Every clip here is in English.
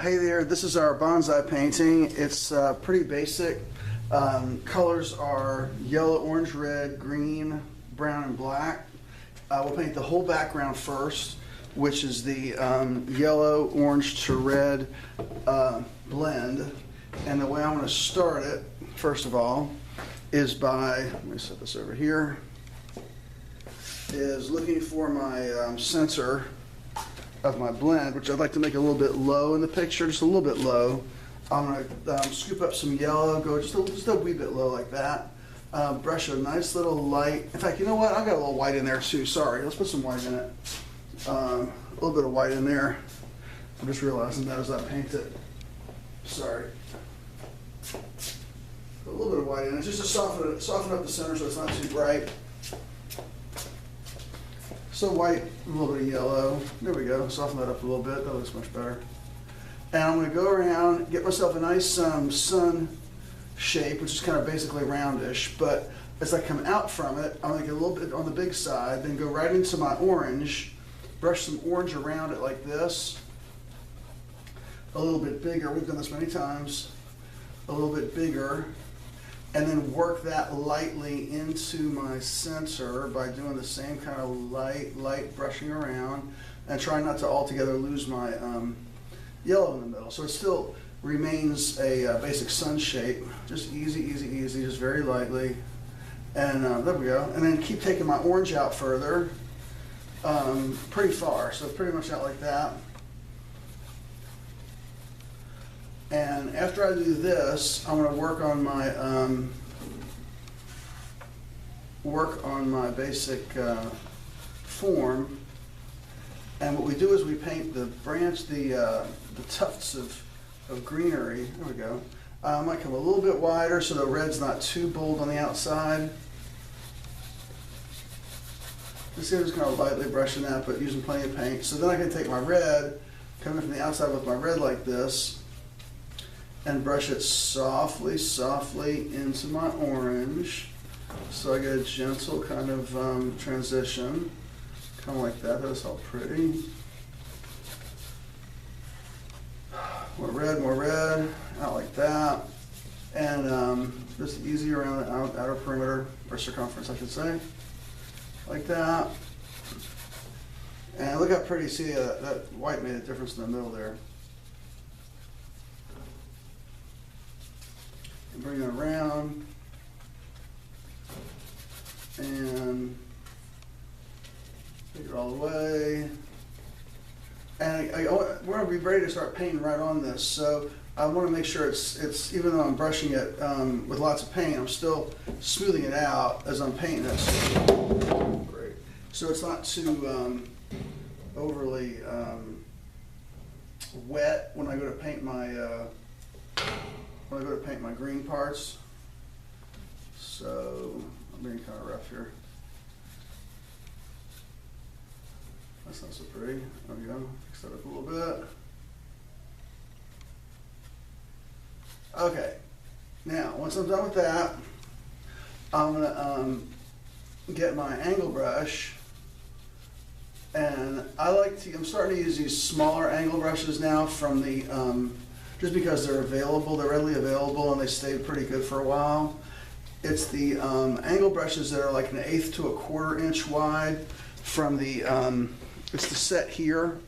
Hey there, this is our bonsai painting. It's pretty basic. Colors are yellow, orange, red, green, brown, and black. We'll paint the whole background first, which is the yellow, orange to red blend. And the way I'm going to start it, first of all, is by, let me set this over here, is looking for my center of my blend, which I'd like to make a little bit low in the picture, just a little bit low. I'm going to scoop up some yellow, go just a wee bit low like that. Brush a nice little light. In fact, you know what? I've got a little white in there too. Sorry, let's put some white in it. A little bit of white in there. I'm just realizing that as I paint it. Sorry. Put a little bit of white in it, just to soften up the center so it's not too bright. So white, a little bit of yellow. There we go. Soften that up a little bit. That looks much better. And I'm going to go around, get myself a nice sun shape, which is kind of basically roundish. But as I come out from it, I'm going to get a little bit on the big side, then go right into my orange, brush some orange around it like this. A little bit bigger. We've done this many times. A little bit bigger. And then work that lightly into my center by doing the same kind of light brushing around, and try not to altogether lose my yellow in the middle. So it still remains a basic sun shape, just easy, just very lightly. And there we go. And then keep taking my orange out further, pretty far, so pretty much out like that. And after I do this, I'm going to work on my basic form. And what we do is we paint the branch, the tufts of greenery. There we go. I might come a little bit wider so the red's not too bold on the outside. You see, I'm just kind of lightly brushing that, but using plenty of paint. So then I can take my red, come in from the outside with my red like this, and brush it softly into my orange. So I get a gentle kind of transition, kind of like that. That's all pretty. More red, out like that. And just easy around the outer perimeter, or circumference I should say, like that. And look how pretty, see that white made a difference in the middle there. And bring it around, and take it all the way. And we're going to be ready to start painting right on this. So I want to make sure it's even though I'm brushing it with lots of paint, I'm still smoothing it out as I'm painting it. Great. So it's not too overly wet when I go to paint my green parts. So I'm being kind of rough here. That's not so pretty. There we go. Fix that up a little bit. Okay. Now, once I'm done with that, I'm gonna get my angle brush, and I'm starting to use these smaller angle brushes now from the just because they're available, they're readily available, and they stay pretty good for a while. It's the angle brushes that are like 1/8 to 1/4 inch wide from the, it's the set here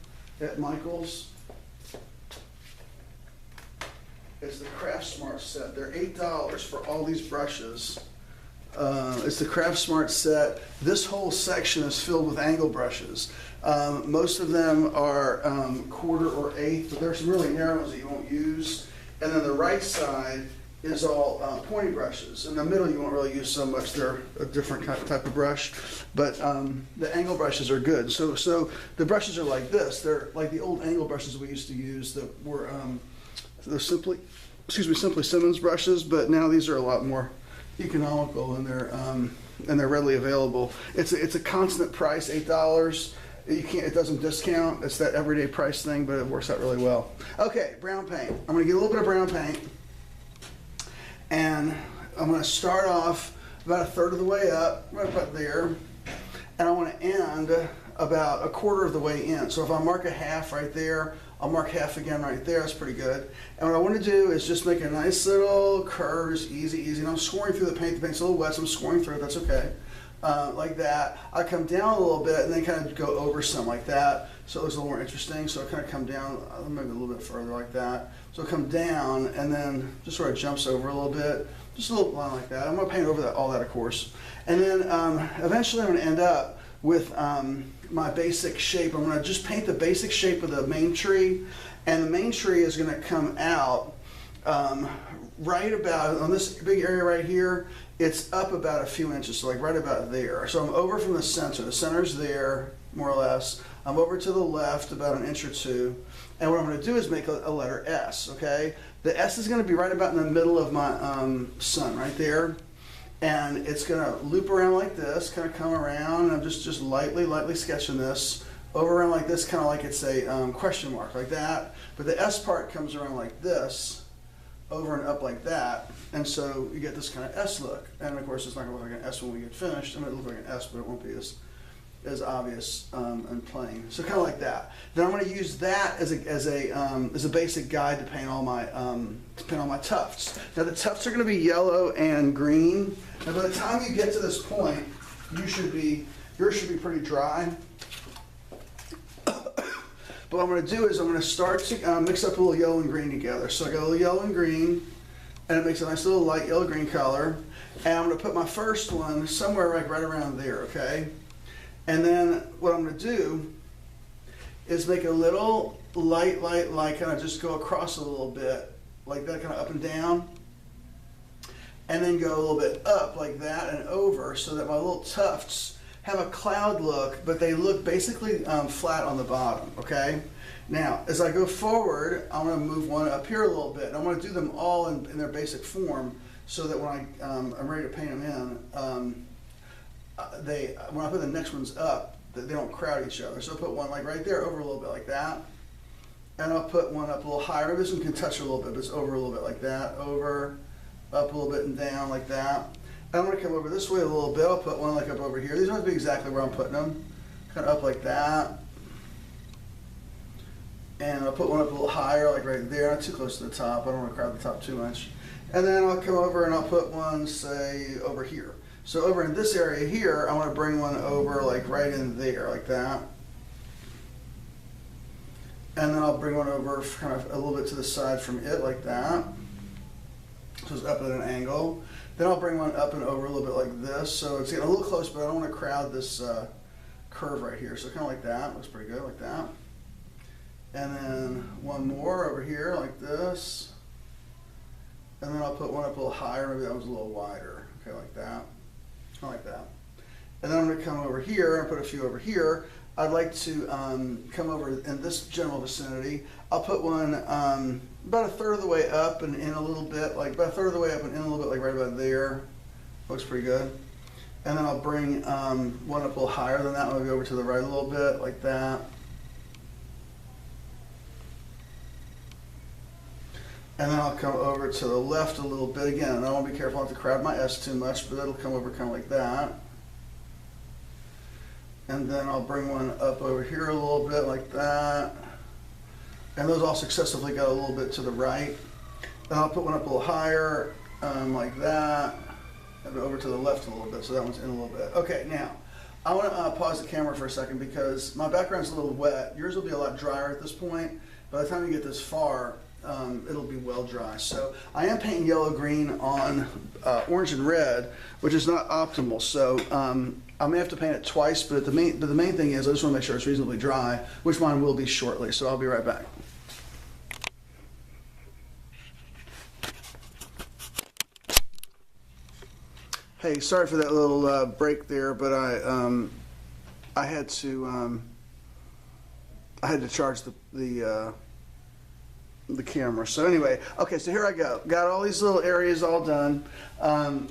at Michael's. It's the Craft Smart set. They're $8 for all these brushes. It's the Craft Smart set. This whole section is filled with angle brushes. Most of them are 1/4 or 1/8, but there's some really narrow ones that you won't use. And then the right side is all pointy brushes. In the middle you won't really use so much. They're a different type of brush. But the angle brushes are good. So the brushes are like this. They're like the old angle brushes we used to use that were they're simply Simmons brushes, but now these are a lot more economical, and they're readily available. It's a constant price, $8. It doesn't discount. It's that everyday price thing, but it works out really well. Okay, brown paint. I'm going to get a little bit of brown paint, and I'm going to start off about 1/3 of the way up, right about there, and I want to end about a quarter of the way in. So if I mark a half right there, I'll mark half again right there. That's pretty good. And what I want to do is just make a nice little curve, just easy. And I'm scoring through the paint. The paint's a little wet, so I'm scoring through it. That's okay. Like that. I come down a little bit and then kind of go over some like that. So it looks a little more interesting. So I kind of come down maybe a little bit further like that. So I come down and then just sort of jumps over a little bit. Just a little line like that. I'm going to paint over all that, of course. And then eventually I'm going to end up with my basic shape. I'm going to just paint the basic shape of the main tree. And the main tree is going to come out right about, on this big area right here, it's up about a few inches, so like right about there. So I'm over from the center. The center's there, more or less. I'm over to the left about an inch or two. And what I'm going to do is make a letter S, okay? The S is going to be right about in the middle of my sun, right there. And it's going to loop around like this, kind of come around. I'm just lightly sketching this. Over around like this, kind of like it's a question mark, like that. But the S part comes around like this, over and up like that. And so you get this kind of S look. And of course, it's not going to look like an S when we get finished. I mean, it'll look like an S, but it won't be as obvious and plain. So kind of like that. Then I'm going to use that as a basic guide to paint all my tufts. Now the tufts are going to be yellow and green. Now by the time you get to this point, yours should be pretty dry. But what I'm going to do is I'm going to start to mix up a little yellow and green together. So I got a little yellow and green, and it makes a nice little light yellow-green color. And I'm going to put my first one somewhere right around there, okay? And then what I'm going to do is make a little light, kind of just go across a little bit, like that, kind of up and down. And then go a little bit up like that and over so that my little tufts have a cloud look, but they look basically flat on the bottom, okay? Now, as I go forward, I'm going to move one up here a little bit. And I'm going to do them all in their basic form so that when I'm ready to paint them in, when I put the next ones up, they don't crowd each other. So I'll put one like right there over a little bit like that. And I'll put one up a little higher. Maybe this one can touch a little bit, but it's over a little bit like that. Over, up a little bit and down like that. I'm going to come over this way a little bit. I'll put one like up over here. These don't have to be exactly where I'm putting them. Kind of up like that. And I'll put one up a little higher, like right there. Not too close to the top. I don't want to crowd the top too much. And then I'll come over and I'll put one, say, over here. So over in this area here, I want to bring one over like right in there, like that. And then I'll bring one over kind of a little bit to the side from it, like that. So it's up at an angle. Then I'll bring one up and over a little bit like this. So it's getting a little close, but I don't want to crowd this curve right here. So kind of like that. Looks pretty good, like that. And then one more over here, like this. And then I'll put one up a little higher. Maybe that one's a little wider. Okay, like that. Kind of like that. And then I'm going to come over here and put a few over here. I'd like to come over in this general vicinity. I'll put one about a third of the way up and in a little bit, like about a third of the way up and in a little bit, like right about there. Looks pretty good. And then I'll bring one up a little higher than that one, maybe over to the right a little bit, like that. And then I'll come over to the left a little bit again. And I want to be careful not to crowd my S too much, but it'll come over kind of like that. And then I'll bring one up over here a little bit like that. And those all successively go a little bit to the right. Then I'll put one up a little higher, like that. And over to the left a little bit, so that one's in a little bit. Okay, now, I want to pause the camera for a second because my background's a little wet. Yours will be a lot drier at this point. By the time you get this far, it'll be well dry. So I am painting yellow-green on orange and red, which is not optimal. So I may have to paint it twice, but the main thing is I just want to make sure it's reasonably dry, which mine will be shortly. So I'll be right back. Hey, sorry for that little break there, but I had to charge the camera. So anyway, okay, so here I go. Got all these little areas all done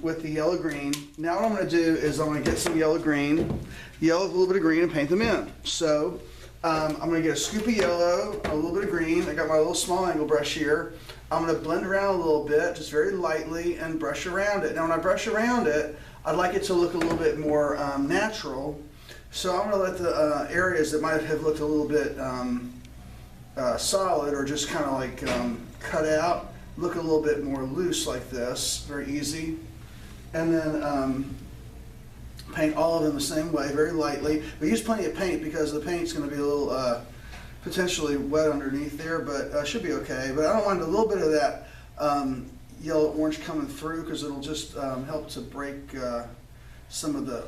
with the yellow green. Now what I'm going to do is I'm going to get some yellow green, yellow with a little bit of green, and paint them in. So I'm going to get a scoop of yellow, a little bit of green. I got my little small angle brush here. I'm going to blend around a little bit, just very lightly, and brush around it. Now when I brush around it, I'd like it to look a little bit more natural. So I'm going to let the areas that might have looked a little bit solid or just kind of like cut out look a little bit more loose like this, very easy. And then paint all of them the same way, very lightly. But use plenty of paint because the paint's going to be a little potentially wet underneath there, but should be okay. But I don't mind a little bit of that yellow orange coming through because it'll just help to break some of the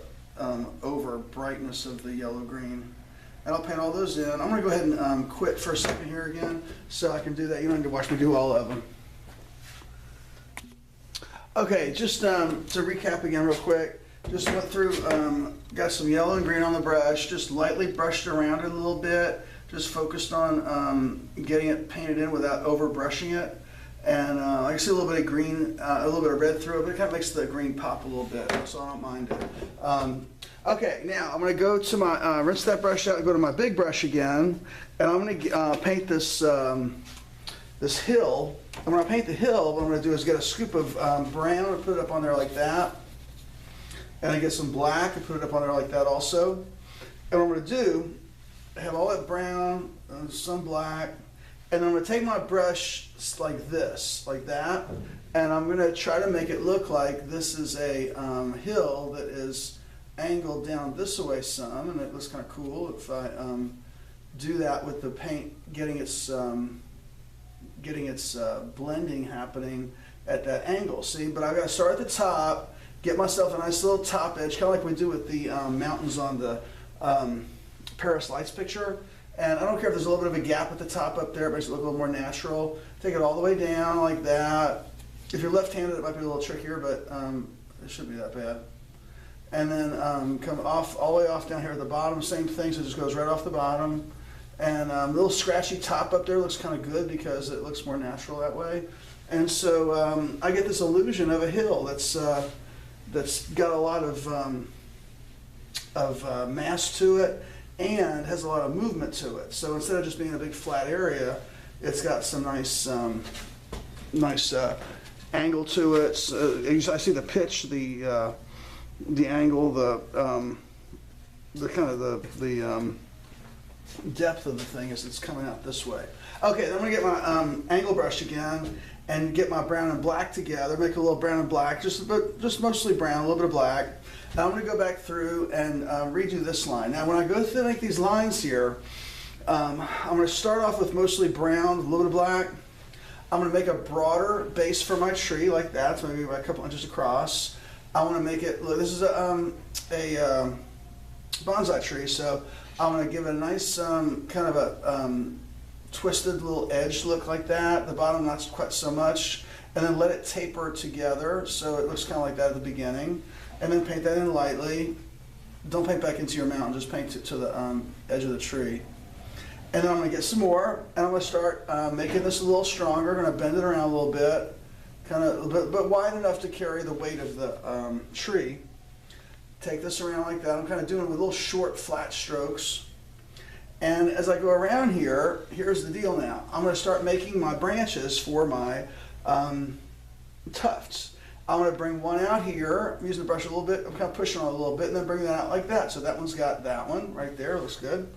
over brightness of the yellow green. And I'll paint all those in. I'm going to go ahead and quit for a second here again so I can do that. You don't need to watch me do all of them. Okay, just to recap again real quick. Just went through, got some yellow and green on the brush, just lightly brushed around it a little bit, just focused on getting it painted in without over brushing it. And I can see a little bit of green, a little bit of red through it, but it kind of makes the green pop a little bit, so I don't mind it. Okay, now I'm going to go to my, rinse that brush out and go to my big brush again, and I'm going to paint this, this hill. And when I paint the hill, what I'm going to do is get a scoop of brown and put it up on there like that. And I get some black and put it up on there like that also. And what I'm going to do, I have all that brown and some black, and I'm going to take my brush like this, like that, and I'm going to try to make it look like this is a hill that is angled down this way some, and it looks kind of cool if I do that with the paint getting its blending happening at that angle. See, but I've got to start at the top, get myself a nice little top edge, kind of like we do with the mountains on the Paris Lights picture. And I don't care if there's a little bit of a gap at the top up there, it makes it look a little more natural. Take it all the way down like that. If you're left-handed, it might be a little trickier, but it shouldn't be that bad. And then come off, all the way off down here at the bottom, same thing, so it just goes right off the bottom. And a little scratchy top up there looks kind of good because it looks more natural that way. And so I get this illusion of a hill that's got a lot of mass to it and has a lot of movement to it. So instead of just being a big flat area, it's got some nice angle to it. So I see the pitch, the angle, the kind of the depth of the thing as it's coming out this way. Okay, then I'm gonna get my angle brush again and get my brown and black together, make a little brown and black, just mostly brown, a little bit of black. Now I'm gonna go back through and redo this line. Now when I go through make these lines here, I'm gonna start off with mostly brown, a little bit of black. I'm gonna make a broader base for my tree like that, so maybe about a couple inches across. I wanna make it, look, this is a bonsai tree, so I'm going to give it a nice kind of a twisted little edge look like that. The bottom not quite so much. And then let it taper together so it looks kind of like that at the beginning. And then paint that in lightly. Don't paint back into your mountain, just paint it to the edge of the tree. And then I'm going to get some more, and I'm going to start making this a little stronger. I'm going to bend it around a little bit, kind of, but wide enough to carry the weight of the tree. Take this around like that. I'm kind of doing it with little short, flat strokes. And as I go around here, here's the deal now. I'm going to start making my branches for my tufts. I'm going to bring one out here. I'm using the brush a little bit. I'm kind of pushing on it a little bit, and then bring that out like that. So that one's got that one right there. Looks good.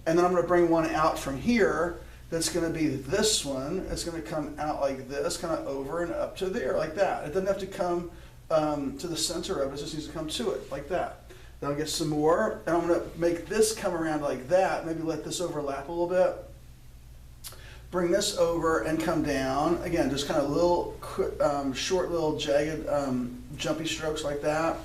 And then I'm going to bring one out from here. That's going to be this one. It's going to come out like this, kind of over and up to there, like that. It doesn't have to come to the center of it, it just needs to come to it, like that. Then I'll get some more, and I'm going to make this come around like that, maybe let this overlap a little bit. Bring this over and come down. Again, just kind of little, short little jagged, jumpy strokes like that,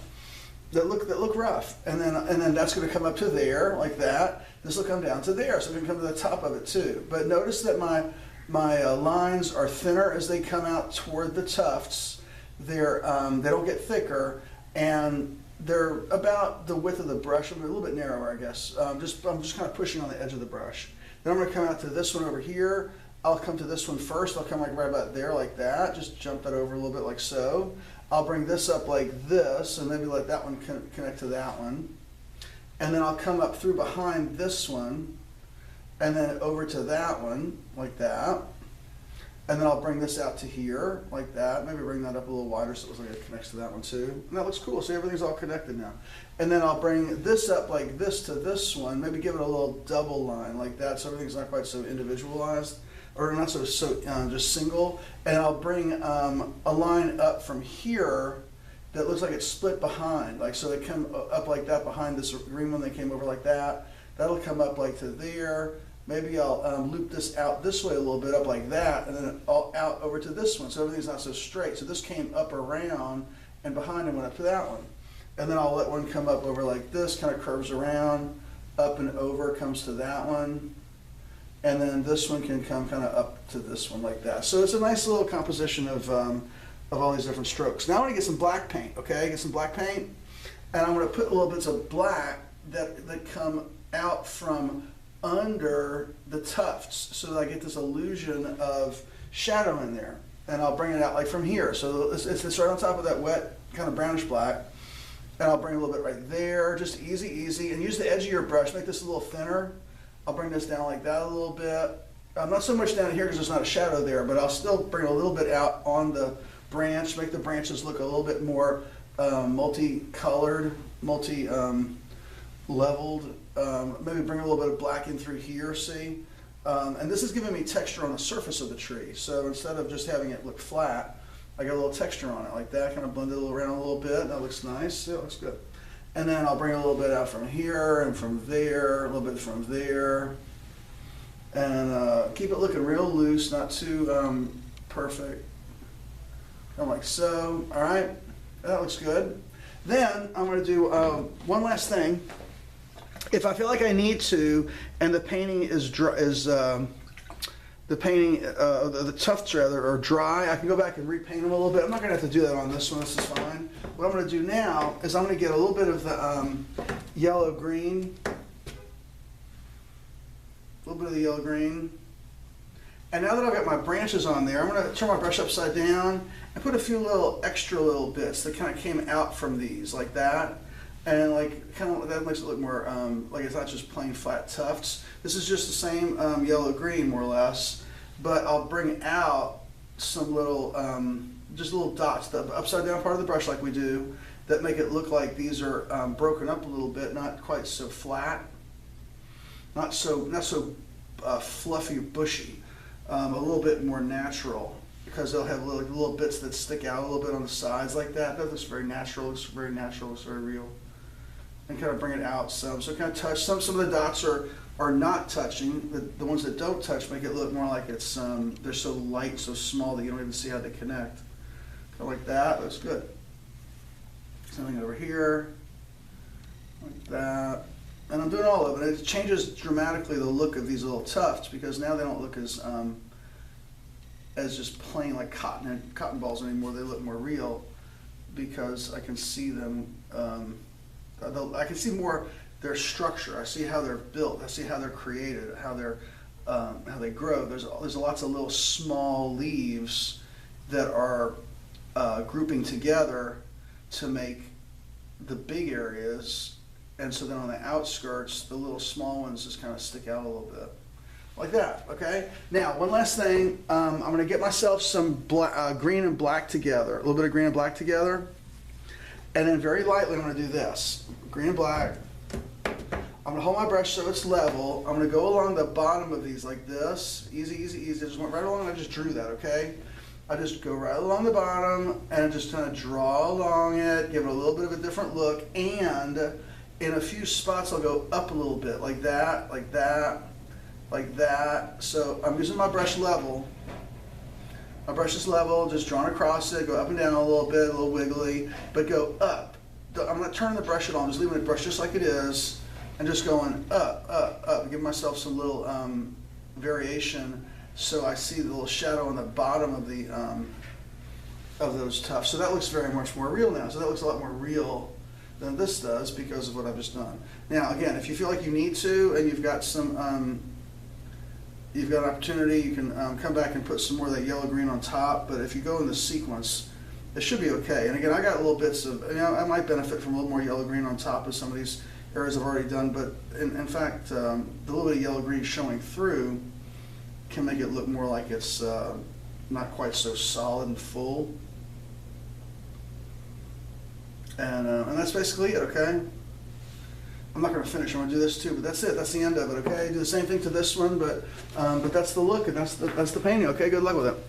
that look rough. And then that's going to come up to there, like that. This will come down to there, so it can come to the top of it too. But notice that my lines are thinner as they come out toward the tufts. They don't get thicker, and they're about the width of the brush. I'm a little bit narrower, I guess. I'm just kind of pushing on the edge of the brush. Then I'm going to come out to this one over here. I'll come to this one first. I'll come like right about there, like that. Just jump that over a little bit, like so. I'll bring this up like this, and maybe let that one connect to that one. And then I'll come up through behind this one, and then over to that one, like that. And then I'll bring this out to here, like that. Maybe bring that up a little wider so it looks like it connects to that one too. And that looks cool, so everything's all connected now. And then I'll bring this up like this to this one, maybe give it a little double line like that so everything's not quite so individualized, or not so just single. And I'll bring a line up from here that looks like it's split behind, like so they come up like that behind this green one, they came over like that. That'll come up like to there. Maybe I'll loop this out this way a little bit, up like that, and then all out over to this one, so everything's not so straight. So this came up around, and behind it went up to that one. And then I'll let one come up over like this, kind of curves around, up and over, comes to that one. And then this one can come kind of up to this one like that. So it's a nice little composition of all these different strokes. Now I want to get some black paint, okay? Get some black paint, and I'm going to put little bits of black that come out from under the tufts so that I get this illusion of shadow in there. And I'll bring it out like from here. So it's right on top of that wet kind of brownish black. And I'll bring a little bit right there, just easy, easy. And use the edge of your brush, make this a little thinner. I'll bring this down like that a little bit. Not so much down here because there's not a shadow there, but I'll still bring a little bit out on the branch, make the branches look a little bit more multicolored, leveled. Maybe bring a little bit of black in through here, see? And this is giving me texture on the surface of the tree. So instead of just having it look flat, I got a little texture on it like that, kind of blend it around a little bit. That looks nice, yeah, it looks good. And then I'll bring a little bit out from here and from there, a little bit from there. And keep it looking real loose, not too perfect. Kind of like so, all right? That looks good. Then I'm gonna do one last thing. If I feel like I need to, and the painting is dry, the tufts rather are dry, I can go back and repaint them a little bit. I'm not gonna have to do that on this one. This is fine. What I'm gonna do now is I'm gonna get a little bit of the yellow green, a little bit of the yellow green. And now that I've got my branches on there, I'm gonna turn my brush upside down and put a few extra little bits that kind of came out from these, like that. And like, kind of, that makes it look more, like it's not just plain flat tufts. This is just the same yellow-green, more or less, but I'll bring out some little, just little dots, the upside down part of the brush like we do, that make it look like these are broken up a little bit, not quite so flat, not so fluffy, bushy, a little bit more natural, because they'll have little bits that stick out a little bit on the sides like that. That looks very natural, looks very real. And kind of bring it out some. So kind of touch, some of the dots are not touching. The ones that don't touch make it look more like it's, they're so light, so small that you don't even see how they connect. Kind of like that, looks good. Something over here, like that. And I'm doing all of it. It changes dramatically the look of these little tufts because now they don't look as just plain like cotton balls anymore. They look more real because I can see them. I can see more their structure. I see how they're built. I see how they're created. How they grow. There's lots of little small leaves that are grouping together to make the big areas, and so then on the outskirts, the little small ones just kind of stick out a little bit. Like that, okay? Now, one last thing. I'm going to get myself some green and black together. A little bit of green and black together. And then very lightly, I'm going to do this. Green and black. I'm going to hold my brush so it's level. I'm going to go along the bottom of these like this. Easy, easy, easy. I just went right along and I just drew that, okay? I just go right along the bottom and just kind of draw along it, give it a little bit of a different look. And in a few spots, I'll go up a little bit, like that, like that. Like that. So I'm using my brush level. My brush is level, just drawing across it, go up and down a little bit, a little wiggly, but go up. I'm not turning the brush at all, I'm just leaving the brush just like it is, and just going up, up, up, give myself some little variation so I see the little shadow on the bottom of the of those tufts. So that looks very much more real now. So that looks a lot more real than this does because of what I've just done. Now again, if you feel like you need to and you've got some you've got an opportunity, you can come back and put some more of that yellow-green on top, but if you go in the sequence, it should be okay. And again, I got little bits of, I might benefit from a little more yellow-green on top of some of these areas I've already done, but in fact, the little bit of yellow-green showing through can make it look more like it's not quite so solid and full. And that's basically it, okay? I'm not gonna finish, I'm gonna do this too, but that's it, that's the end of it, okay? Do the same thing to this one, but that's the look, and that's the painting, okay? Good luck with it.